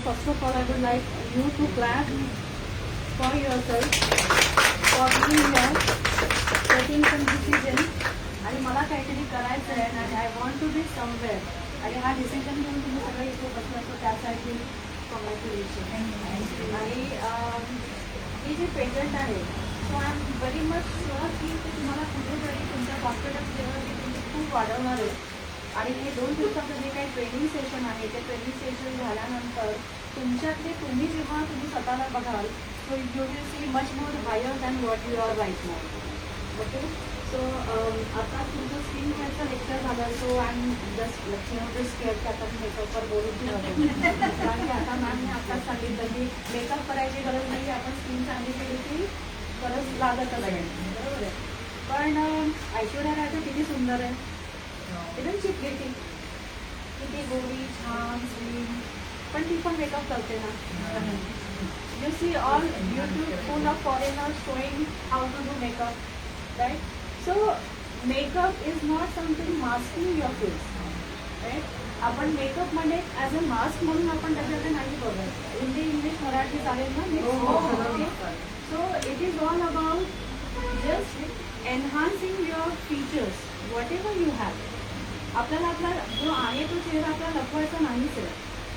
first of all, I would like you to clap for yourself for being here, taking some decision. आणि मला काहीतरी करायचं आहे आणि I want to be somewhere. आणि हा डिसिजन घेऊन तुम्ही सगळे इथे बसलात तर त्यासाठी कॉंग्रॅच्युलेशन. आणि हे जे पेटंट आहे so I am very much sure की ते तुम्हाला कुठेतरी तुमच्या कॉन्फिडन्स लेवल तुम्ही खूप वाढवणार आहे. आणि हे 2 दिवसाचं जे काही ट्रेनिंग सेशन आहे ते ट्रेनिंग सेशन झाल्यानंतर तुमच्यातले तुम्ही जेव्हा तुम्ही स्वतःला बघाल so you will see much more higher than what you are right now. Okay, so आता तुमचं स्किन केअरचं लेक्चर झालं so I am just just care की आता मेकअपवर बोलून ठेवते. कारण की आता मॅमने आत्ताच सांगितलं की मेकअप करायची गरज नाही, आपण स्किन चांगली केली की गरज लागतच आहे. बरोबर आहे. पण ऐश्वर्या राय किती सुंदर आहे, इवन ची प्रिटी, किती गोरी छान स्लिम, पण ती पण मेकअप करते ना. You see all YouTube full of foreigners showing how to do makeup, right. So makeup is not something masking your face, right. आपण मेकअप म्हणजे ॲज अ मास्क म्हणून आपण त्याच्याकडे नाही बघत. हिंदी इंग्लिश मराठी चालेल ना. So it is all about just enhancing your features what ever you have. आपल्याला आपला जो आहे तो चेहरा आपल्याला लपवायचा नाहीच आहे,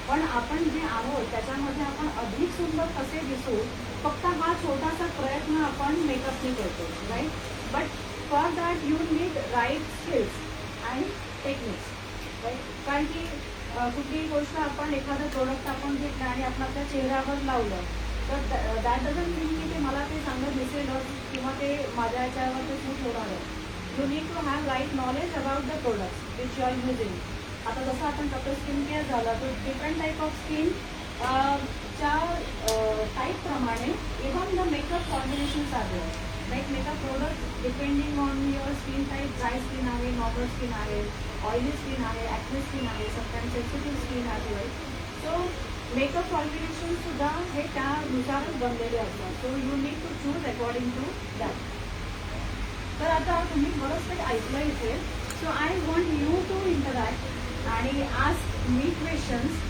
पण आपण जे आहोत त्याच्यामध्ये आपण अधिक सुंदर कसे दिसू, फक्त हा छोटासा प्रयत्न आपण मेकअपने करतो, right. But for that you need right skills and techniques, right. कारण की कुठलीही गोष्ट आपण एखादं प्रोडक्ट आपण घेतलं आणि आपण आपल्या चेहऱ्यावर लावलं तर दॅट डझंट मीन की ते मला ते चांगलं दिसेलच किंवा ते माझ्या याच्यावर ते सूट होणार आहे. You need to have right knowledge about the products which you are using. आता जसं आपण डॉक्टर स्किन केअर झालं तर डिफरंट टाईप ऑफ स्किन च्या टाईपप्रमाणे इव्हन द मेकअप कॉम्बिनेशन्स आहे. Like makeup product depending on your skin type, dry skin आहे, normal skin आहे, ऑइली स्किन आहे, ॲक्ने स्किन आहे, समटाईम्स सेन्सिटिव्ह स्किन आहे. सो मेकअप कॉम्बिनेशनसुद्धा हे त्यानुसारच बनलेले असतात. So you need to choose according to that. तर आता तुम्ही बरंच काही ऐकलं इथे. So I want you to interact आणि ask me questions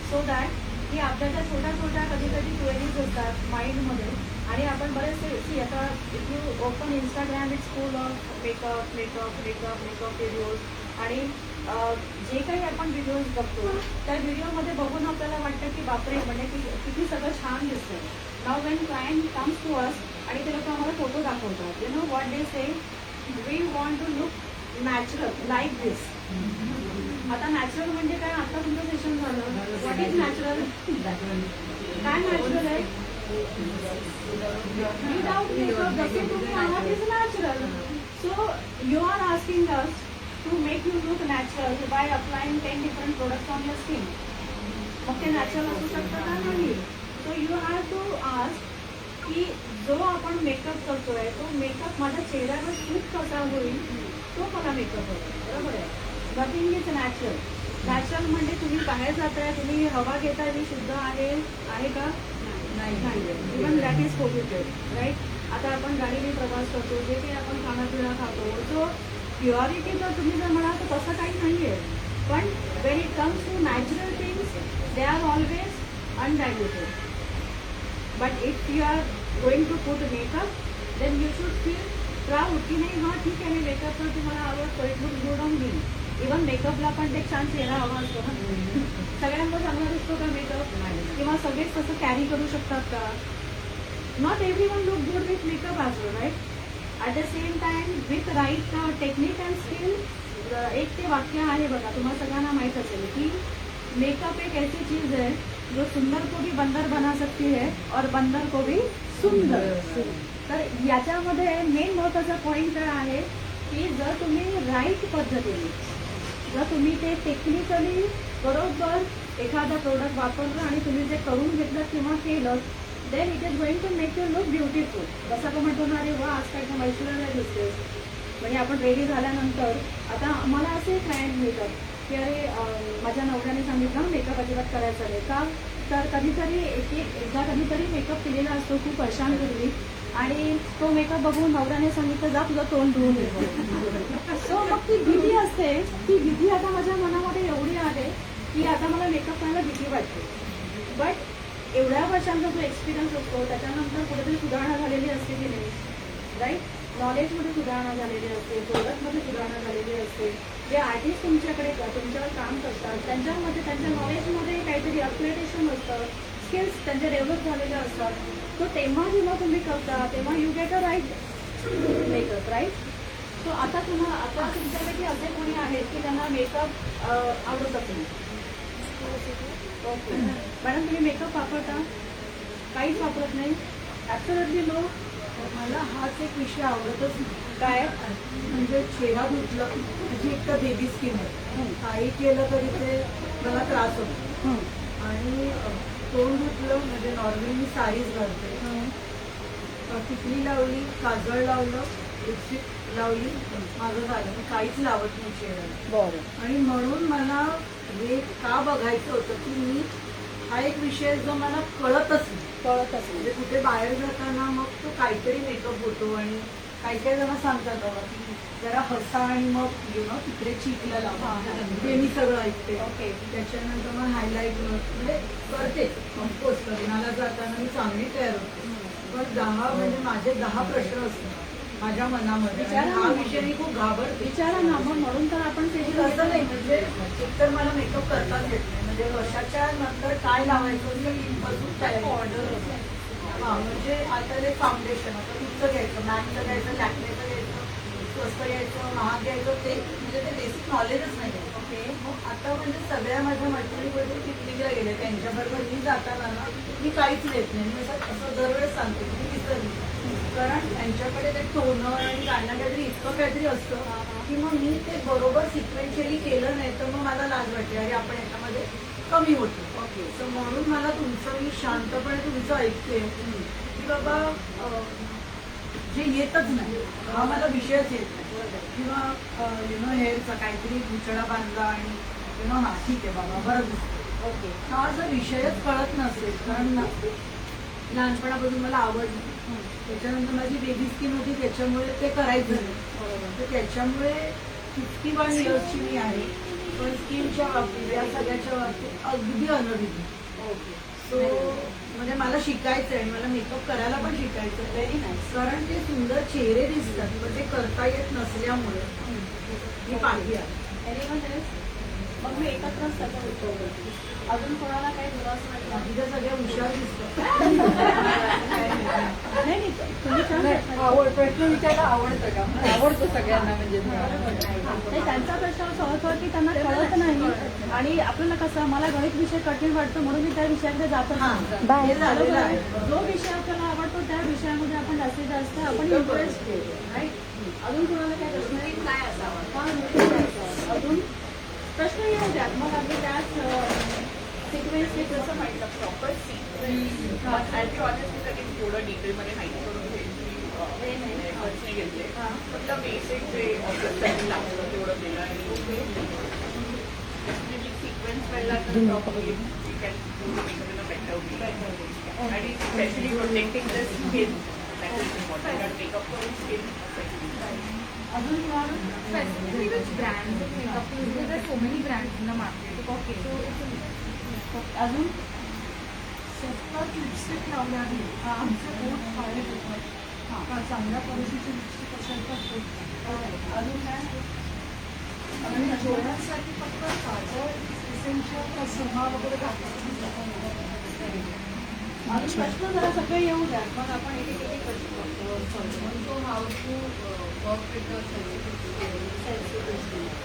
so that की आपल्याच्या छोट्या छोट्या कधी कधी क्वेरीज असतात माइंडमध्ये. आणि आपण बरेचसे सी आता if you open Instagram it's full of makeup makeup makeup makeup videos. आणि जे काही आपण व्हिडिओज बघतो त्या व्हिडिओमध्ये बघून आपल्याला वाटतं की बापरे म्हणजे की किती सगळं छान दिसतं. Now when client comes to us आणि ते लोक आम्हाला फोटो दाखवतात, you know what they say, we want to look natural like this. आता नॅचरल म्हणजे काय, आता तुमचं सेशन झालं, व्हॉट इज नॅचरल, काय नॅचरल आहे, विदाउट मेकअप जसे तुम्ही आहात is natural. So you are asking us to make you look natural by applying 10 different products on your skin. मग ते नॅचरल असू शकतं का, नाही. So you have to ask की जो आपण मेकअप करतोय तो मेकअप माझ्या चेहऱ्यावर सूट कसा होईल तो मला मेकअप होतो. बरोबर आहे. Nothing is natural. नॅचरल म्हणजे तुम्ही बाहेर जाताय, तुम्ही हवा घेताय, ती शुद्ध आहे का, नाही. Even that is polluted, right. आता आपण गाडीने प्रवास करतो, जे काही आपण खाणंपिणं खातो, सो प्युअरिटी जर तुम्ही जर म्हणाल तर तसं काही नाही आहे. पण when it comes to natural things they are always undiluted. But if you are going to put makeup then you should feel proud की नाही हां ठीक आहे मी मेकअप करते, मला आवडतो, it looks good on me. Even मेकअपला पण एक छान चेहरा हवा असतो ना. सगळ्यांना चांगला दिसतो का मेकअप, किंवा सगळेच तसं कॅरी करू शकतात का. Not every one look good with makeup as well, right. At the same time with right technique and skill. एक ते वाक्य आहे बघा, तुम्हाला सगळ्यांना माहीत असेल की मेकअप एक ऐसी चीज है जो सुंदर को भी बंदर बना सकती है और बंदर को भी सुंदर. तर याच्यामध्ये मेन महत्त्वाचा पॉईंट आहे की जर तुम्ही राईट पद्धतीने जर तुम्ही ते टेक्निकली बरोबर एखादा प्रोडक्ट वापरलं आणि तुम्ही जे करून घेतलं किंवा केलं then it is going to make you look beautiful. जसं आपण म्हणतो ना, अरे वा आज काय का ऐश्वर्या दिसते. म्हणजे आपण रेडी झाल्यानंतर आता मला असे क्लायंट मिळतात की अरे माझ्या नवऱ्याने सांगितलं मेकअप अजिबात करायचा नाही का, तर कधीतरी एकदा कधीतरी मेकअप केलेला असतो खूप वर्षांपूर्वी आणि तो मेकअप बघून नवऱ्याने सांगितलं जा तुझं तोंड धुवून येतो. सो मग ती भीती असते, ती भीती आता माझ्या मनामध्ये एवढी आहे की आता मला मेकअप करायला भीती वाटते. बट वर्षांचा जो एक्सपिरियन्स असतो त्याच्यानंतर कुठेतरी सुधारणा झालेली असते की नाही, राईट. नॉलेजमध्ये सुधारणा झालेली असते, प्रोडक्टमध्ये सुधारणा झालेली असते. जे आर्टिस्ट तुमच्याकडे तुमच्यावर काम करतात त्यांच्यामध्ये त्यांच्या नॉलेजमध्ये काहीतरी अपग्रेडेशन असतं, स्किल्स त्यांचे डेव्हलप झालेले असतात. तो तेव्हा जेव्हा तुम्ही करता तेव्हा you get a right makeup, right. So आता तुमच्यापैकी असे कोणी आहेत की त्यांना मेकअप आवडतच नाही? ओके मॅडम, तुम्ही मेकअप वापरता? काहीच वापरत नाही? Absolutely no. मला हाच एक विषय आवडतच नाही. काय? म्हणजे चेहरा धुतलं म्हणजे एक तर बेबी स्किन आहे, काही केलं तरी ते मला त्रास होतो. आणि तोंड धुतलं म्हणजे नॉर्मली मी साडीच घालते, टिकली लावली, काजळ लावलं, लिपस्टिक लावली, माझं झालं. मी काहीच लावत नाही चेहऱ्याला. बरं. आणि म्हणून मला हे का बघायचं होतं की मी हा एक विषय जो मला कळतच नाही. म्हणजे कुठे बाहेर जाताना मग तो काहीतरी मेकअप होतो आणि काही काही जण सांगतात बाबा की जरा हसा आणि मग तिकडे चीकला लावा, ते मी सगळं ऐकते. ओके. त्याच्यानंतर मग हायलाईट म्हणजे करते. ऑफकोर्स लग्नाला जाताना मी चांगली तयार होते, पण 10 म्हणजे माझे 10 प्रश्न असतात माझ्या मनामध्ये. हा विषय मी खूप घाबरते. विचारा ना मग, म्हणून तर आपण तसं नाही. म्हणजे एकतर मला मेकअप करताच येत नाही. म्हणजे वर्षाच्या नंतर काय लावायचं इथपासून काय ऑर्डर होतं. हां म्हणजे आता ते फाउंडेशन आता तुमचं घ्यायचं, मॅकचं घ्यायचं, लॅक्मेचं घ्यायचं, स्वस्त घ्यायचं, महाग घ्यायचं, ते म्हणजे ते बेसिक नॉलेजच नाही आहे. ओके. मग आता म्हणजे सगळ्या माझ्या मैत्रिणीकडे पिकनिकला गेले त्यांच्याबरोबर मी जाताना ना मी काहीच नेत नाही. मी असं दरवेळेस सांगते की मी विसरली, कारण त्यांच्याकडे ते टोनर आणि गाणं काहीतरी इतकं काहीतरी असतं की मग मी ते बरोबर सिक्वेन्शियली केलं नाही तर मग मला लाज वाटते अरे आपण याच्यामध्ये कमी होतो. ओके. तर म्हणून मला तुमचं मी शांतपणे तुमचं ऐकते की बाबा जे येतच नाही हा मला विषयच येत नाही, किंवा हेअरचा काहीतरी गुचडा बांधला आणि हा ठीक आहे बाबा बरं दिसतं. ओके. हा जर विषयच कळत नसेल, कारण लहानपणापासून मला आवडलं, त्याच्यानंतर माझी बेबी स्किन होती त्याच्यामुळे ते करायचं नाही. तर त्याच्यामुळे 51 इयर्सची मी आहे, पण स्किनच्या बाबतीत या सगळ्याच्या बाबतीत अगदी अनभिज्ञ. ओके. सो म्हणजे मला शिकायचं आहे, मला मेकअप करायला पण शिकायचं आहे. Very nice. कारण ते सुंदर चेहरे दिसतात पण ते करता येत नसल्यामुळे मी पाठी आहे. मग मी एकत्रच सगळं उठवतो. अजून कोणाला काही बोला असं वाटतं? बाकी तर सगळ्या हुशार दिसतात. नाही तुम्ही छान प्रश्न विचारायला आवडतं का? आवडतो सगळ्यांना. म्हणजे नाही, त्यांचा प्रश्न असा होतो की त्यांना कळत नाही आणि आपल्याला कसं मला गणित विषय कठीण वाटतो म्हणून मी त्या विषयाकडे जातच नाही. जो विषय आपल्याला आवडतो त्या विषयामध्ये आपण जास्तीत जास्त आपण इंटरेस्ट घेतो, राईट. अजून कोणाला काय प्रश्न काय असावा? अजून प्रश्न येऊ द्यात, मग आम्ही त्याच सिक्वेन्सने कसं माहिती प्रॉपर सिक्वेन्स आणि ऑनेस्टली सगळी थोडं डिटेलमध्ये माहिती करून घ्यायची खर्च नाही घेतले. फक्त बेसिक जे ऑफिससाठी लागतं तेवढं केलं आणि सिक्वेन्स कळला तर properly you can do makeup better आणि specially protecting the skin that is important. Makeup करून स्किन अजून तुम्हाला Specifically which brands of makeup you use? There are so many brands in the market. Okay. अजून सतत lipstick लावल्याने आमचं पोट फाळत होतं. हां चांगल्या क्वालिटीची लिपस्टिक असेल तर पोट. अजून काय? आणि डोळ्यांसाठी फक्त काजळ इसेन्शियल सहा वगैरे घातलं. अजून प्रश्न जरा सगळे येऊ द्या, मग आपण एक एक प्रश्न So how to work with the sensitivity?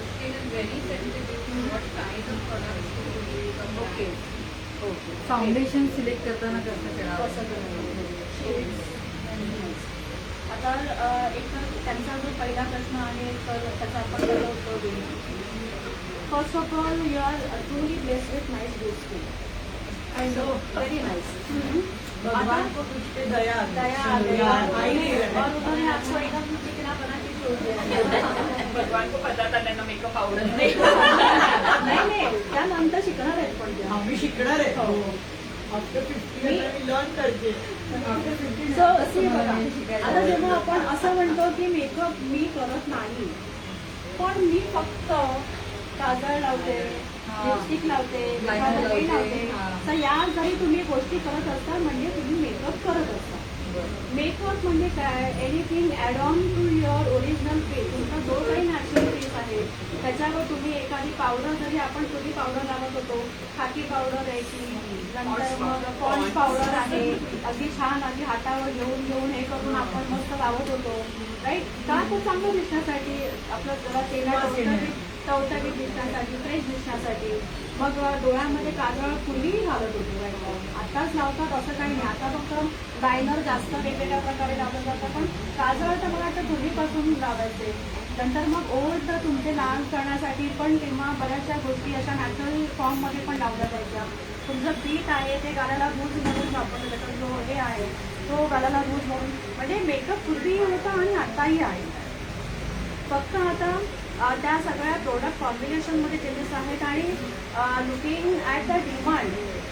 Skin is very sensitive to what kind of products to use. Okay. Okay. Foundation select करताना कसं करावं? कसं करायचं? आता एक तर त्यांचा जो पहिला प्रश्न आहे तर त्याचा आपण पहिलं उत्तर देऊ. First of all you are truly blessed with nice good skin and very nice. भगवान को तुझ पे दया दया आ गई और उन्होंने आपको एकदम चिकना बना के छोड़ दिया. भगवान को पता था त्यांना मेकअप आवडत नाही. नाही त्यानंतर शिकणार आहेत पण त्या. आम्ही शिकणार आहे. आफ्टर 50 मी लर्न करते. So, see बघा, आता जेव्हा आपण असं म्हणतो की मेकअप मी करत नाही, पण मी फक्त काजळ लावते, लिपस्टिक लावते, Liner एखादं काही लावते, लावते. तर या जरी तुम्ही गोष्टी करत असता म्हणजे तुम्ही मेकअप करत असता. मेकअप म्हणजे काय, anything add on to your original face. तुमचा जो काही नॅचरल फेस आहे त्याच्यावर तुम्ही एखादी पावडर, जरी आपण पूर्वी पावडर लावत होतो, खाकी पावडर द्यायची, नंतर मग पॉन्स पावडर आहे, अगदी छान अगदी हातावर घेऊन घेऊन हे करून आपण मस्त लावत होतो, राईट. का तर चांगलं दिसण्यासाठी, आपलं जरा चेहरा टवटवीत दिसण्यासाठी, फ्रेश दिसण्यासाठी. मग डोळ्यामध्ये काजळ पूर्वीही घालत होतो, आताच लावतात असं काही नाही. आता फक्त लायनर जास्त वेगवेगळ्या प्रकारे लावलं जातं, पण काजळ तर मला वाटतं पूर्वीपासून लावायचे. नंतर मग ओठ तर तुमचे लाल करण्यासाठी पण तेव्हा बऱ्याचशा गोष्टी अशा नॅचरल फॉर्ममध्ये पण लावल्या जायच्या. तुमचं पीठ आहे ते गालाला रूज म्हणून वापरलं जातं, जो हे आहे तो गालाला रूज म्हणून. म्हणजे मेकअप पूर्वीही होता आणि आताही आहे. फक्त आता त्या सगळ्या प्रोडक्ट कॉम्बिनेशनमध्ये चेंजेस आहेत आणि लुकिंग ॲट द डिमांड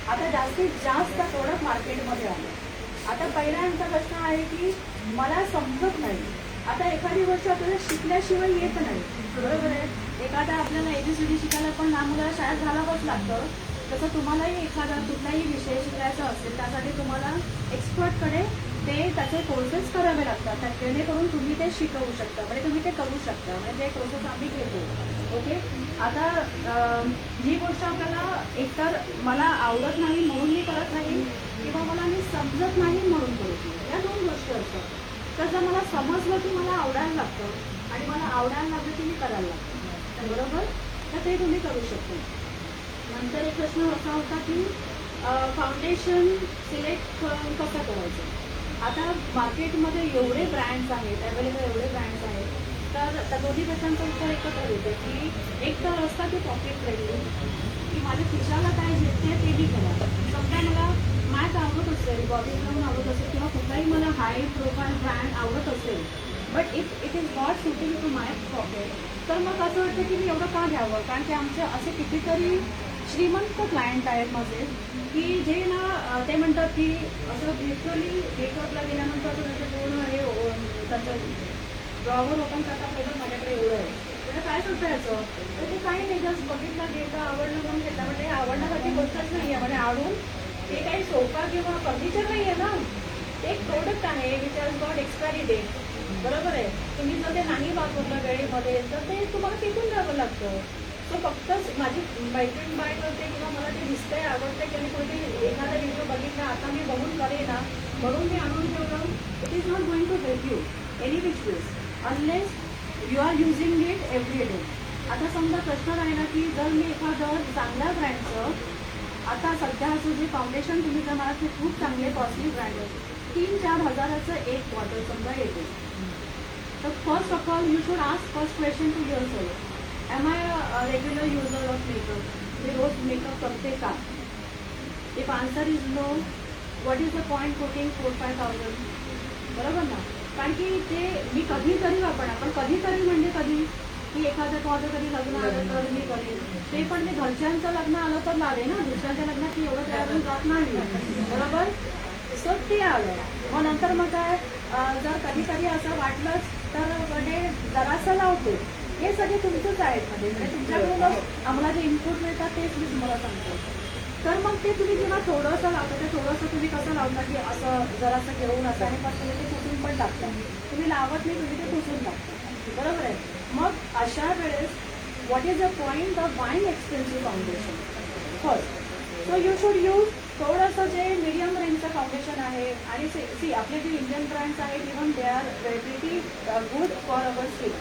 आता जास्तीत जास्त प्रोडक्ट मार्केटमध्ये आले. आता पहिल्यांदा प्रश्न आहे की मला समजत नाही. आता एखादी गोष्ट आपल्याला शिकल्याशिवाय येत नाही, बरोबर आहे. एखादा आपल्याला ABCD शिकायला पण लहान मुलाला शाळेत घालावंच लागतं. तसं तुम्हालाही एखादा कुठलाही विषय शिकायचा असेल त्यासाठी तुम्हाला एक्सपर्टकडे ते त्याचे कोर्सेस करावे लागतात, जेणेकरून तुम्ही ते शिकवू शकता, म्हणजे तुम्ही ते करू शकता. म्हणजे ते प्रोसेस आम्ही घेतो. ओके. आता ही गोष्ट आपल्याला एकतर मला आवडत नाही म्हणून मी करत नाही, किंवा मला मी समजत नाही म्हणून करतो, या दोन गोष्टी असतात. तर जर मला समजलं की मला आवडायला लागतं आणि मला आवडायला लागलं की मी करायला लागतं, बरोबर. तर ते तुम्ही करू शकता. नंतर एक प्रश्न असा होता की फाउंडेशन सिलेक्ट कसं करायचं. आता मार्केटमध्ये एवढे ब्रँड्स आहेत, अवेलेबल एवढे ब्रँड्स आहेत, तर त्या दोन्ही प्रश्नांचं उत्तर एकत्र येतं की एक तर असतं की पॉकेट फ्रेंडली, की माझ्या खिशाला काय झेपते ते मी करा. समजा मला मॅट आवडत असेल, बॉडी ब्राऊन आवडत असेल, किंवा कुठलाही मला हाय प्रोफाईल ब्रँड आवडत असेल, but it is not suiting to my pocket, तर मग असं वाटतं की मी एवढं का घ्यावं. कारण की आमचे असे कितीतरी श्रीमंत क्लायंट आहेत माझे की जे ना ते म्हणतात की असं लिटरली मेकअपला गेल्यानंतर त्याचं पूर्ण हे त्याचं ड्रॉवर ओपन करता पहिलं माझ्याकडे एवढं आहे, म्हणजे काय करता याचं. तर ते काही नाही, जस्ट बघितलं घेतलं आवडलं म्हणून घेतलं. म्हणजे आवडण्यासाठी गोष्टच नाही आहे, म्हणजे आवडून ते काही सोफा किंवा फर्निचर नाही आहे ना, ते एक प्रोडक्ट आहे which has got expiry date, बरोबर आहे. तुम्ही जर ते नाही वापरलं वेळेमध्ये तर ते तुम्हाला फेकून द्यावं लागतं. सो फक्त माझी मैत्रीण बाय करते किंवा मला ते दिसतंय आवडते की कोणी एखादा व्हिडिओ बघितला आता मी बघून करेन ना म्हणून मी आणून ठेवलं. It is not going to help you any which ways unless you are using it every day. आता समजा प्रश्न राहिला की जर मी एखादं चांगल्या ब्रँडचं, आता सध्याचं जे फाउंडेशन तुम्ही जर मला ते खूप चांगले कॉस्टली ब्रँड आहे, 3-4 हजाराचं एक बॉटल समजा येते, तर first of all you should ask first question to yourself, am I regular user of makeup, मी रोज मेकअप करते का. If answer is no, what is the point putting 4-5,000, बरोबर ना. कारण की ते मी कधीतरी वापरणार, पण कधीतरी म्हणजे कधी की एखादं माझं कधी लग्न आलं तर मी करेन, ते पण मी घरच्यांचं लग्न आलं तर लावे ना, दुसऱ्याच्या लग्नात मी एवढं तयारून जात नाही, बरोबर. सो ते आलं. मग नंतर मग काय जर कधीतरी असं वाटलंच तर म्हणजे जरासं लावते. हे सगळे तुमचंच आहेत, म्हणजे तुमच्याकडूनच आम्हाला जे इनपुट मिळतात तेच मी तुम्हाला सांगतो. तर मग ते तुम्ही जेव्हा थोडंसं लावता ते थोडंसं तुम्ही कसं लावता की असं जरासं घेऊन असं, आणि पण तुम्ही ते पुसून पण टाकता. तुम्ही लावत नाही, तुम्ही ते पुसून टाकता, बरोबर आहे. मग अशा वेळेस what is the point of buying expensive foundation first. So you should use थोडंसं जे मीडियम रेंजचं फाउंडेशन आहे. आणि सी आपले जे इंडियन ब्रँड्स आहेत even they are very good for our skin.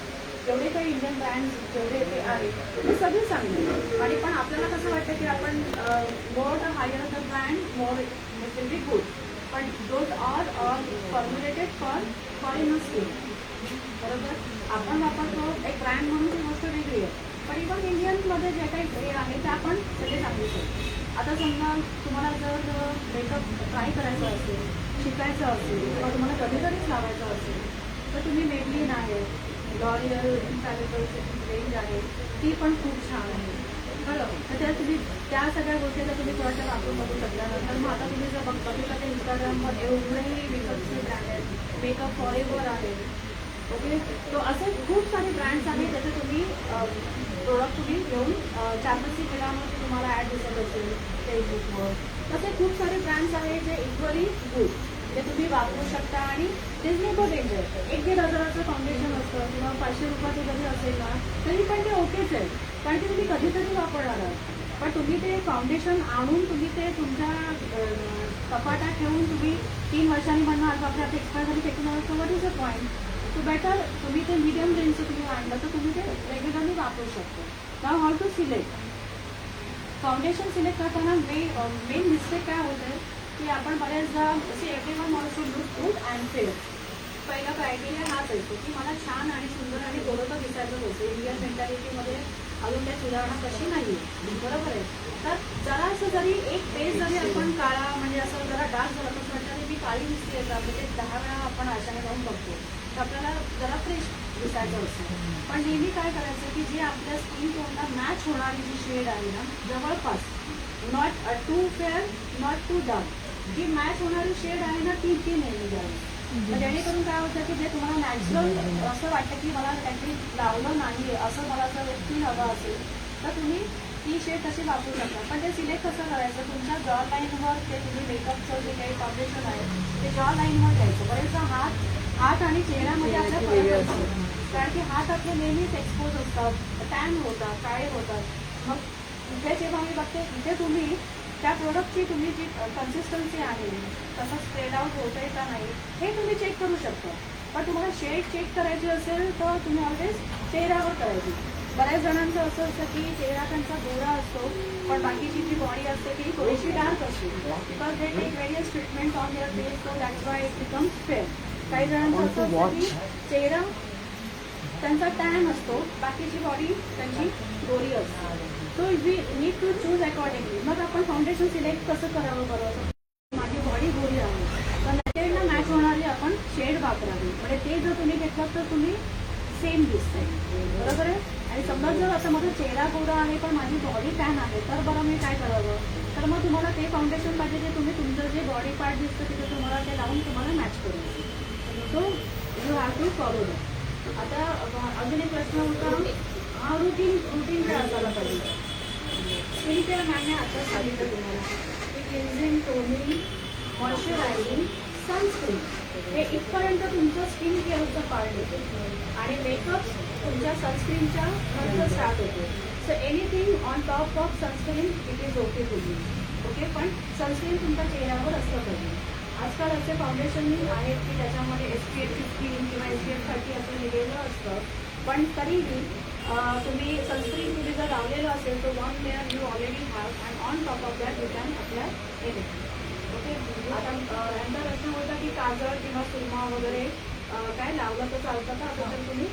जेवढे काही इंडियन ब्रँड्स जेवढे ते आहेत ते सगळे चांगले. आणि पण आपल्याला कसं वाटतं की आपण more the higher the brand more it will be good, पण those are formulated for in skin, बरोबर. आपण वापरतो एक ब्रँड म्हणून ती गोष्ट वेगळी आहे, पण इव्हन इंडियनमध्ये जे काही हे आहे ते आपण सगळे सांगू शकतो. आता समजा तुम्हाला जर मेकअप ट्राय करायचं असेल, शिकायचं असेल, किंवा तुम्हाला कधीतरीच लावायचं असेल तर तुम्ही मेबलिन आहे, लॉरियल इन्फॅलिबलची रेंज आहे, ती पण खूप छान आहे, बरं. तर त्या तुम्ही त्या सगळ्या गोष्टी जर तुम्ही थोड्याशा वापरून बघू शकल्यानंतर मग आता तुम्ही जर बघितलं तर इंस्टाग्रामवर एवढेही मेकअपचे ब्रँड आहेत, मेकअप फॉरेवर आहे, ओके. तो असे खूप सारे ब्रँड्स आहेत ज्याचे तुम्ही प्रोडक्ट तुम्ही घेऊन चारपस्ती फिरामध्ये तुम्हाला ॲड दिसत असेल फेसबुकवर. तसे खूप सारे ब्रँड्स आहेत जे इक्वली गुड, जे तुम्ही वापरू शकता आणि रिजनेबल रेंज आहे. 1-1.5 फाउंडेशन असतं किंवा 500 रुपयाचं जरी असेल ना तरी पण ते ओकेच आहे, कारण की तुम्ही कधीतरी वापरणार आहात. पण तुम्ही ते फाउंडेशन आणून तुम्ही ते तुमच्या कपाटात ठेवून तुम्ही 3 वर्षांनी म्हणणार आता आपल्या एक्सपायर झाली फेकून आलं, तर what is a point. So better तुम्ही ते मीडियम रेंजचं तुम्ही आणलं तर तुम्ही ते रेग्युलरली वापरू शकता. Now how to select foundation select करताना मेन मिस्टेक काय होते की आपण बऱ्याचदा असे everyone wants to look good and fair. पहिला क्रायटेरिया हाच असतो की मला छान आणि सुंदर आणि गोरखं दिसायचं होतं. इंडियन मेंटॅलिटीमध्ये अजून त्या सुधारणा कशी नाही आहे, बरोबर आहे. तर जरासं जरी एक पेज जरी आपण काळा म्हणजे असं जरा डार्क झालं तर म्हटलं तरी मी काळी दिसते का म्हणजे 10 वेळा आपण आशाने जाऊन बघतो तर आपल्याला जरा फ्रेश दिसायचं असतं. पण नेहमी काय करायचं की जे आपल्या स्किन टोनला मॅच होणारी जी शेड आहे ना जवळपास not too fair not too dark, जी मॅच होणारी शेड आहे ना ती नेहमी घ्यावी. तर जेणेकरून काय होतं की जे तुम्हाला नॅचरल असं वाटतं की मला काहीतरी लावलं नाही असं मला जर फील हवं असेल तर तुम्ही ती शेड तशी वापरू शकता. पण ते सिलेक्ट कसं करायचं तुमच्या जॉ लाईनवर ते तुम्ही मेकअपचं जे काही फाउंडेशन आहे ते जॉ लाईनवर घ्यायचं. बरेचदा हात आणि चेहऱ्यामध्ये आपल्या फरक असतो, कारण की हात आपले नेहमीच एक्सपोज असतात, टॅन होतात, काळे होतात. मग इथे जेव्हा मी बघते इथे तुम्ही त्या प्रोडक्टची तुम्ही जी कन्सिस्टन्सी आहे तसं स्प्रेड आउट होत आहे का नाही हे तुम्ही चेक करू शकता. पण तुम्हाला शेड चेक करायची असेल तर तुम्ही ऑलवेज चेहऱ्यावर करायची. बऱ्याच जणांचं असं असतं की चेहरा त्यांचा गोरा असतो पण बाकीची जी बॉडी असते ती थोडीशी डार्क असते, because they take various treatment on their face, so that's why it becomes fair. काही जणांचं असं असतं की चेहरा त्यांचा टॅन असतो, बाकीची बॉडी त्यांची गोरी असते. So we need to choose accordingly. मग आपण फाउंडेशन सिलेक्ट कसं करावं बरोबर. माझी बॉडी गोरी आहे तर शेडला मॅच होणारी आपण शेड वापरावी. म्हणजे ते जर तुम्ही घेतलं तर तुम्ही सेम दिसते, बरोबर आहे. आणि समजा जर असं माझा चेहरा गोरा आहे पण माझी बॉडी टॅन आहे तर बरं मी काय करावं, तर मग तुम्हाला ते फाउंडेशन पाहिजे जे तुम्ही तुमचं जे बॉडी पार्ट दिसतं तिथे तुम्हाला ते लावून तुम्हाला मॅच करू. So you have to follow that. आता अजून एक प्रश्न होता हा रुटीन काय असायला पाहिजे. स्किन केअर मॅमने आता सांगितलं तुम्हाला की क्लिन्झिंग, टोनिंग, मॉइश्चरायझिंग, सनस्क्रीन हे इथपर्यंत तुमचं स्किन केअरचं पार्ट येतो आणि मेकअप तुमच्या सनस्क्रीनच्या नंतर स्टार्ट होतो. So anything on top of sunscreen it is okay to you. Okay, पण सनस्क्रीन तुमच्या चेहऱ्यावर असलं पाहिजे. आजकाल असे फाउंडेशन आहेत की त्याच्यामध्ये SPF 15 किंवा SPF 30 असं लिहिलेलं असतं, पण तरीही तुम्ही सनस्क्रीन तुम्ही जर लावलेलं असेल तर 1 layer you already have and on top of that you can apply anything. Okay, आता यांचा प्रश्न होता की काजळ किंवा सुरमा वगैरे काय लावलं तर चालतं का. आता जर तुम्ही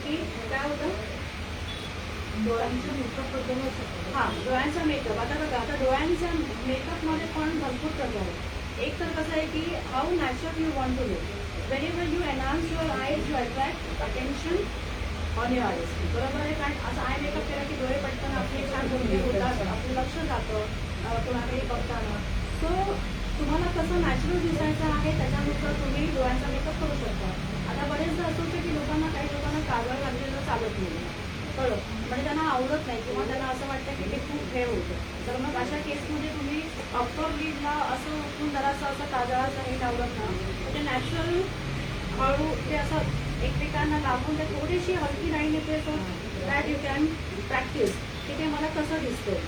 की काय होतं डोळ्यांच्या मेकअपबद्दल हां डोळ्यांचा मेकअप. आता बघा आता डोळ्यांच्या मेकअपमध्ये पण भरपूर प्रकार आहेत. एक तर कसं आहे की how natural you want to look. Whenever you enhance your eyes you attract attention on your eyes, बरोबर आहे. कारण असं आय मेकअप केला की डोळे पटकन आपले छान गोंधळे होतात, आपलं लक्ष जातं कोणाकडे बघताना. सो तुम्हाला कसं नॅचरल दिसायचं आहे त्याच्यानुसार तुम्ही डोळ्यांचा मेकअप करू शकता. आता बरेचदा असं होतं की काही लोकांना काजळ लागलेलं चालत नाही, कळलं, म्हणजे त्यांना आवडत नाही किंवा त्यांना असं वाटतं की ते खूप हे होतं. तर मग अशा केसमध्ये तुम्ही अप्पर लिडला असं उठून जरासं असं काजळाचं हे लावलं ना तर ते नॅचरल हळू ते असं एकमेकांना लागून ते थोडीशी हलकी लाईन येते. So that you can practice की ते मला कसं दिसतं.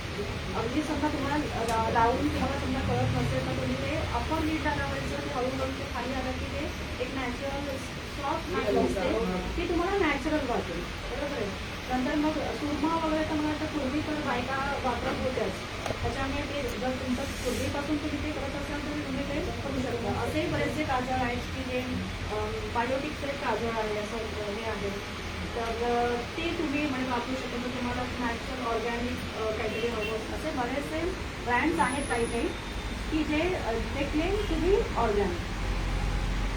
अगदी समजा तुम्हाला लावून तुम्हाला समजा कळत नसेल तर तुम्ही ते अप्पर लिडला लावायचं ते हळूहळू ते खाली आलं की ते एक नॅचरल सॉफ्ट दिसते की तुम्हाला नॅचरल वाटेल, बरोबर आहे. नंतर मग सुरमा वगैरे तर मला वाटतं पूर्वी तर बायका वापरत होत्याच, त्याच्यामुळे ते जर तुमचं पूर्वीपासून तुम्ही ते करत असाल तर तुम्ही ते करू शकता. असेही बरेचसे काजळ आहेत की जे बायोटिकचे काजळ आहे असं हे आहे, तर ते तुम्ही म्हणजे वापरू शकता. तर तुम्हाला नॅचरल ऑर्गॅनिक काहीतरी हवं असे बरेचसे ब्रँड्स आहेत काही की जे ते क्लेम टू बी ऑर्गॅनिक.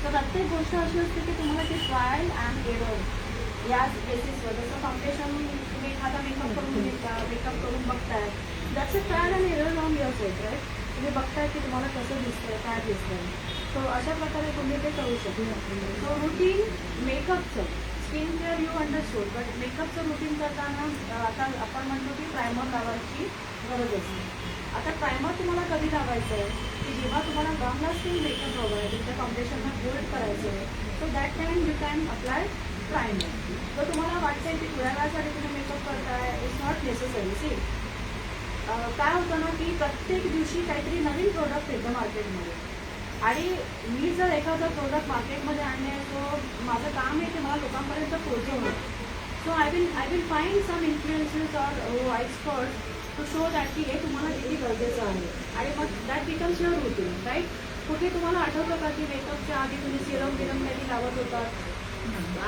तर प्रत्येक गोष्ट अशी असते की तुम्हाला ते ट्रायल अँड एरर याच बेसिसवर. जसं फाउंडेशन तुम्ही एखादा मेकअप करून घेता, मेकअप करून बघताय, that's a trial and error on yourself, right. तुम्ही बघताय की तुम्हाला कसं दिसतंय, काय दिसतंय. सो अशा प्रकारे तुम्ही ते करू शकता. सो रुटीन मेकअपचं skin care you understood, but मेकअपचं रुटीन करताना आता आपण म्हणतो की प्रायमर लावायची गरज असते. आता प्रायमर तुम्हाला कधी लावायचं आहे की जेव्हा तुम्हाला लॉंग लास्टिंग मेकअप हवं आहे, तुमच्या फाउंडेशनला होल्ड करायचं आहे, so that time you can apply primer. तर तुम्हाला वाटतंय की थोड्या वेळासाठी तुम्ही मेकअप करताय, इट्स नॉट नेसेसरी. सी काय होतं ना की प्रत्येक दिवशी काहीतरी नवीन प्रोडक्ट येतं मार्केटमध्ये, आणि मी जर एखादं प्रोडक्ट मार्केटमध्ये आणले सो माझं काम आहे ते मला लोकांपर्यंत पोहोचवणं. So I will find some influencers or expert to show that की हे तुम्हाला किती गरजेचं आहे, आणि मग that becomes your routine, right. कुठे तुम्हाला आठवतं का की मेकअपच्या आधी तुम्ही सिरम बिरम काही लावत होतात?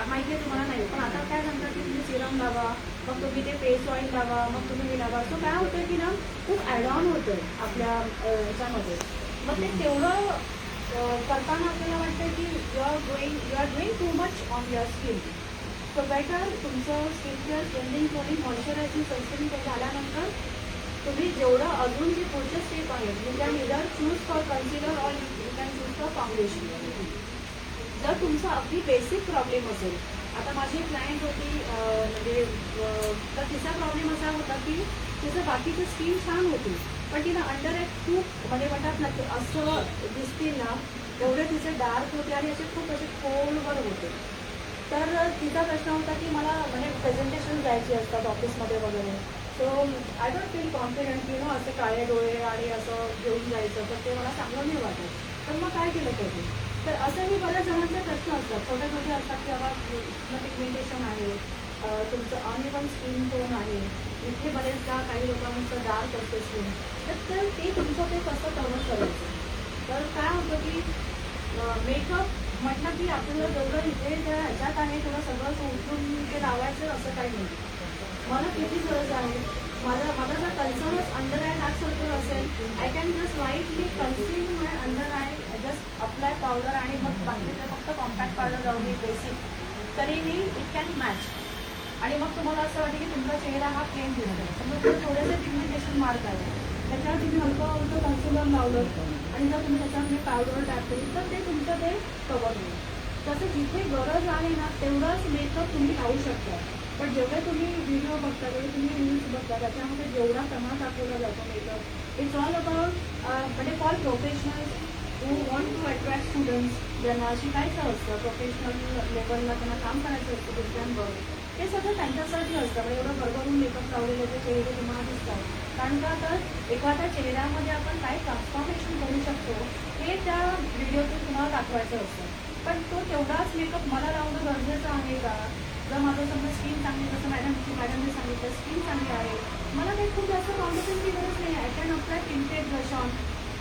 माहिती आहे तुम्हाला नाही, पण आता काय सांगतात की तुम्ही सिरम लावा, मग तुम्ही ते फेस ऑइल लावा, मग तुम्ही हे लावा. सो काय होतं की ना खूप ॲड ऑन होतं आपल्या ह्याच्यामध्ये. मग ते तेवढं करताना आपल्याला वाटतं की you are doing too much on your skin. So better तुमचं skin care cleansing toning moisturising sunscreen ते झाल्यानंतर तुम्ही जेवढं अजून जे पुढचे स्टेप आहेत, you can either choose for concealer or you can choose for foundation. जर तुमचा अगदी बेसिक प्रॉब्लेम असेल, आता माझी एक क्लायंट होती म्हणजे तर तिचा प्रॉब्लेम असा होता की तिचं बाकीची स्किन छान होती, पण तिला अंडर एक खूप म्हणजे म्हणतात ना असं दिसतील ना एवढे तिचे डार्क होते आणि असे खूप असे खोलवर होते. तर तिचा प्रश्न होता की मला म्हणजे प्रेझेंटेशन द्यायची असतात ऑफिसमध्ये वगैरे, so I don't feel confident की नो असे काळे डोळे आणि असं घेऊन जायचं, तर ते मला चांगलं नाही वाटत. तर मग काय केलं पाहिजे? तर असंही बऱ्याच जणांचे प्रश्न असतात, छोटे छोटे असतात की बाबा पिगमेंटेशन आहे, तुमचं अनइवन स्किन टोन आहे, इथे बरेचदा काही लोकांचं डार्क असते स्किन, तर ते तुमचं ते कसं कव्हर करायचं. तर काय होतं की मेकअप म्हटलं की आपल्याला जेवढं इथे त्या ह्याच्यात आहे तेवढं सगळं उठून ते लावायचं असं काही नाही. मला किती गरज आहे, माझा जर कन्सर्नच अंडर आय डार्क सर्कल असेल, I can just lightly conceal my under eye, just apply powder आणि मग बाकीचं फक्त कॉम्पॅक्ट पावडर लावून बेसिक तरीही इट कॅन मॅच. आणि मग तुम्हाला असं वाटतं की तुमचा चेहरा हा प्लेन दिसतो, समजा थोडेसे पिगमेंटेशन मार्क आहे, त्याच्यावर तुम्ही हलकं हलकं कन्सिलर लावलं आणि जर तुम्ही त्याच्यामध्ये पावडर टॅप केली तर ते तुमचं ते कवर होईल. तसं जिथे गरज आहे ना तेवढंच मेकअप तुम्ही लावू शकता. पण जेवढे तुम्ही व्हिडिओ बघता, जेवढे तुम्ही रील्स बघता, त्याच्यामध्ये जेवढा प्रमाण दाखवला जातो मेकअप, इट्स ऑल अबाउट म्हणजे for professional who want to attract students, ज्यांना शिकायचं असतं, प्रोफेशनल लेवलला त्यांना काम करायचं असतं दुसऱ्यांवर, हे सगळं त्यांच्यासाठी असतं. म्हणजे एवढं भरभरून मेकअप लावलेले ते चेहरे तुम्हाला दिसतात, कारण का तर एखाद्या चेहऱ्यामध्ये आपण काय ट्रान्सफॉर्मेशन करू शकतो हे त्या व्हिडिओतून तुम्हाला दाखवायचं असतं. पण तो तेवढाच मेकअप मला लावणं गरजेचं आहे का? जर माझं समजा स्किन चांगली, जसं मॅडमने सांगितलं स्किन चांगली आहे, मला काही खूप जास्त फाउंडेशनची गरज नाही. I can apply tinted blush on,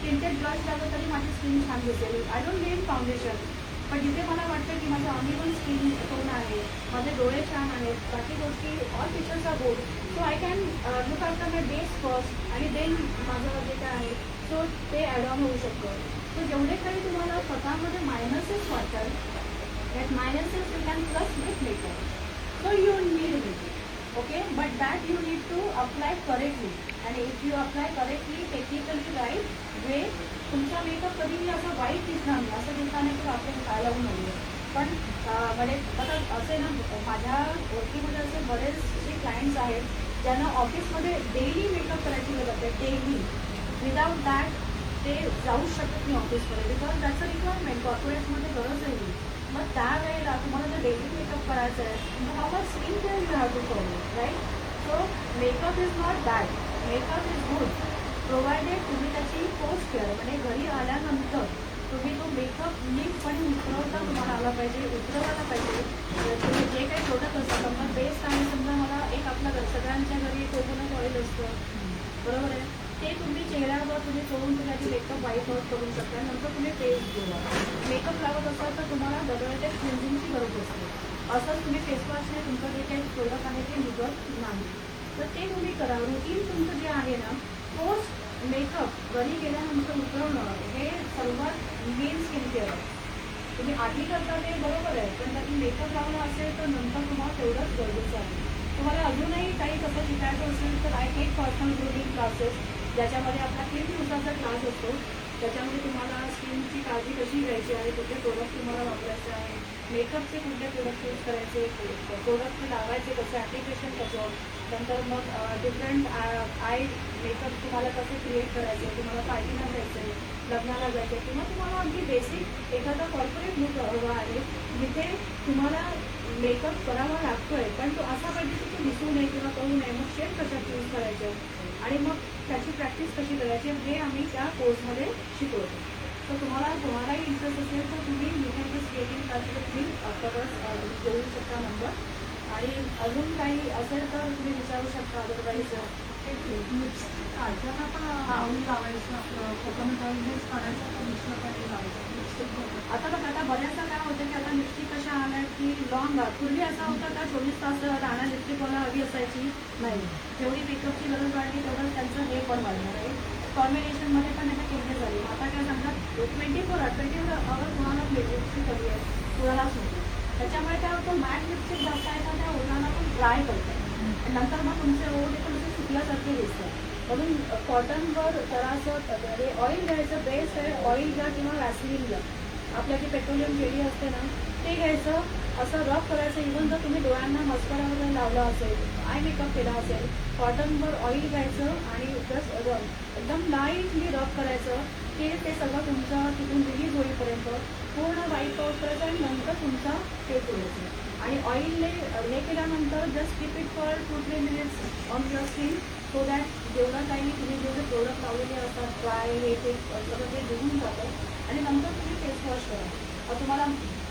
tinted blush लावलं तरी माझी स्किन छान दिसेल. I don't need foundation. पण जिथे मला वाटतं की माझं अनइवन स्किन टोन आहे, माझे डोळे छान आहेत, बाकी गोष्टी all features are good, so I can look after my base first आणि देन माझं जे काय आहे सो ते ॲड ऑन होऊ शकतं. सो जेवढे काही तुम्हाला स्वतःमध्ये मायनसेस वाटतात, that minuses you can plus with makeup, so you need it, okay, but that you need to apply correctly, and if you apply correctly technically right way, तुमचा makeup कधीही असं वाईट दिसणार नाही. असं दिसणार नाही की आपण काय लावून आलो. पण म्हणजे आता असे ना माझ्या ओळखीमध्ये असे बरेचसे क्लायंट्स आहेत ज्यांना ऑफिसमध्ये डेली मेकअप करायची गरज आहे, डेली. विदाउट दॅट ते जाऊच शकत नाही ऑफिसमध्ये, बिकॉज दॅट्स अ रिक्वायरमेंट, कॉर्पोरेट्समध्ये गरज आहे. मग त्यावेळेला तुम्हाला जर डेली मेकअप करायचं आहे, how much skin care you have to follow, right. So makeup is not bad, makeup is good, provided तुम्ही त्याची पोस्ट केअर म्हणजे घरी आल्यानंतर तुम्ही तो मेकअप नीटपणे उतरवता तुम्हाला आला पाहिजे, उतरवायला पाहिजे. तुम्ही जे काही प्रोडक्ट असतं समजा बेस्ट आहे, समजा मला एक आपल्या सगळ्यांच्या घरी कोकोनट ऑइल असतं, बरोबर आहे, ते तुम्ही चेहऱ्यावर तुम्ही चोळून तुम्ही मेकअप वाईट आउट करू शकता. नंतर तुम्ही फेस घेऊन मेकअप लावत असाल तर तुम्हाला डबल क्लिन्झिंगची गरज असते. असंच तुम्ही फेसवॉशने तुमचं जे काही प्रोडक्ट आहे ते निघत नाही, तर ते तुम्ही करा. रुटीन तुमचं जे आहे ना पोस्ट मेकअप घरी गेल्यानंतर उतरवणं हे सर्वात मेन स्किन केअर आहे. तुम्ही आधी करता ते बरोबर आहे, पण त्यातून मेकअप लावला असेल तर नंतर तुम्हाला तेवढंच गरजेचं आहे. तुम्हाला अजूनही काही कसं शिकायचं असेल तर I take personal grooming classes, ज्याच्यामध्ये आपला 3 दिवसाचा क्लास असतो, त्याच्यामध्ये तुम्हाला स्किनची काळजी कशी घ्यायची आहे, कुठले प्रोडक्ट तुम्हाला वापरायचे आहे, मेकअपचे कुठले प्रोडक्ट यूज करायचे, प्रोडक्ट लावायचे कसं, ॲप्लिकेशन कसं, नंतर मग डिफरंट आय मेकअप तुम्हाला कसे क्रिएट करायचे, तुम्हाला पार्टीला जायचं आहे, लग्नाला जायचं आहे, किंवा तुम्हाला अगदी बेसिक एखादा कॉर्पोरेट लुक हवा आहे जिथे तुम्हाला मेकअप करावा लागतोय पण तो असा पाहिजे की तो दिसू नये किंवा कळू नये, मग शेड कशात यूज करायचे आणि मग त्याची प्रॅक्टिस कशी करायची हे आम्ही त्या कोर्समध्ये शिकवतो. तर तुम्हालाही इंटरेस्ट असेल तर तुम्ही युट्यूबवर स्केटिंग क्लासला तुम्ही परत देऊ शकता नंबर, आणि अजून काही असेल तर तुम्ही विचारू शकता. अदरवाईज काढताना पण आवडी लावायचं आपलं कोकोनट ऑइल हेच काढायचं तर दुसरं काही लावायचं लिपस्टिक आता बघा, आता बऱ्याचदा काय होतं की आता लिपस्टिक कशा आल्या की लॉंग, पूर्वी असा होता का 24 तास राहणार लिपस्टिकवाला हवी असायची नाही, जेवढी मेकअपची गरज वाढली तेवढं त्यांचं हे पण वाढणार आहे, कॉम्बिनेशनमध्ये पण त्याच्या चेंजेस झाले. आता काय सांगतात 24 आवर कोणाला लिपस्टिक हवी आहे, कुणालाच होतं. त्याच्यामुळे काय होतं मॅट लिपस्टिक जास्त आहे तर त्या ओठांना पण ड्राय करतात आणि नंतर मग तुमचे ओठ पण असे सुकल्यासारखे दिसतात. म्हणून कॉटनवर जरासं हे ऑइल घ्यायचं, बेस्ट आहे ऑइल घ्या किंवा वॅसलीन घ्या, आपल्या जी पेट्रोलियम जेली असते ना ते घ्यायचं, असं रब करायचं. इव्हन जर तुम्ही डोळ्यांना मस्करा वगैरे लावला असेल, आय मेकअप केला असेल, कॉटनवर ऑइल घ्यायचं आणि जस्ट एकदम लाईटली रब करायचं की ते सगळं तुमचं तिथून रिलीज होईपर्यंत पूर्ण वाईट आउट करायचं आणि नंतर तुमचा फेस होईल. आणि ऑइलने हे केल्यानंतर just keep it for 2-3 minutes on your skin, so that जेवढं काही तुम्ही जेवढे प्रोडक्ट लावलेले असतात ड्राय हे ते सगळं ते धुवून जातं आणि नंतर तुम्ही फेस वॉश करा. तुम्हाला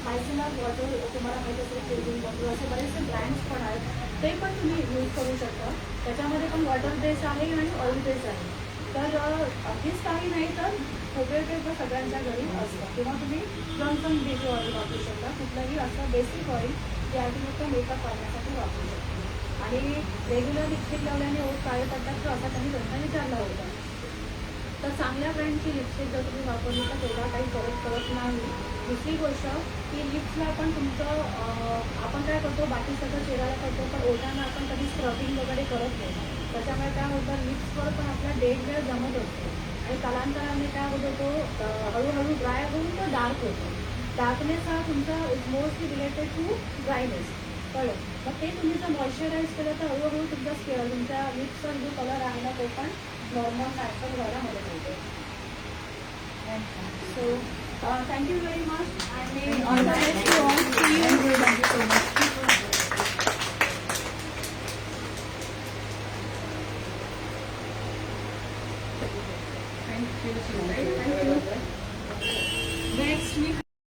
मायसिलर वॉटर तुम्हाला माहीत असेल, क्लिनिंग वॉटर असे बरेचसे ब्रँड्स पण आहेत, ते पण तुम्ही यूज करू शकता. त्याच्यामध्ये पण वॉटर बेस आहे आणि ऑइल बेस आहे. तर अगदीच काही नाही तर खोबरेल सगळ्यांच्या घरी असतं, किंवा तुम्ही जॉन्सन बेबी ऑइल वापरू शकता, कुठलंही असं बेसिक ऑइल जे आहे फक्त मेकअप करण्यासाठी वापरू शकता. आणि रेग्युलर लिपस्टिक लावल्याने ओठ काळे पडतात तर असा काही प्रश्न विचारला होता. तर चांगल्या ब्रँडची लिपस्टिक जर तुम्ही वापरली तर तेवढा काही फरक पडत नाही. दुसरी गोष्ट की लिप्सला पण तुमचं आपण काय करतो बाकी सगळं चेहऱ्याला करतो पण ओठांना आपण कधी स्क्रबिंग वगैरे करत नाही. त्याच्यामुळे काय होतं लिप्सवर पण आपला डेड वेळ जमत असतो आणि कालांतराने काय होतं तो हळूहळू ड्राय होऊन तो डार्क होतो. डार्कनेस हा तुमचा is mostly related to dryness, कळलं. मग ते तुम्ही जर मॉइश्चराईज केलं तर हळूहळू तुमच्या लिप्सचा जो कलर आहे ना तो पण नॉर्मल नॅचरल व्हायला मदत होते. सो थँक्यू व्हेरी मच आणि all the best to all.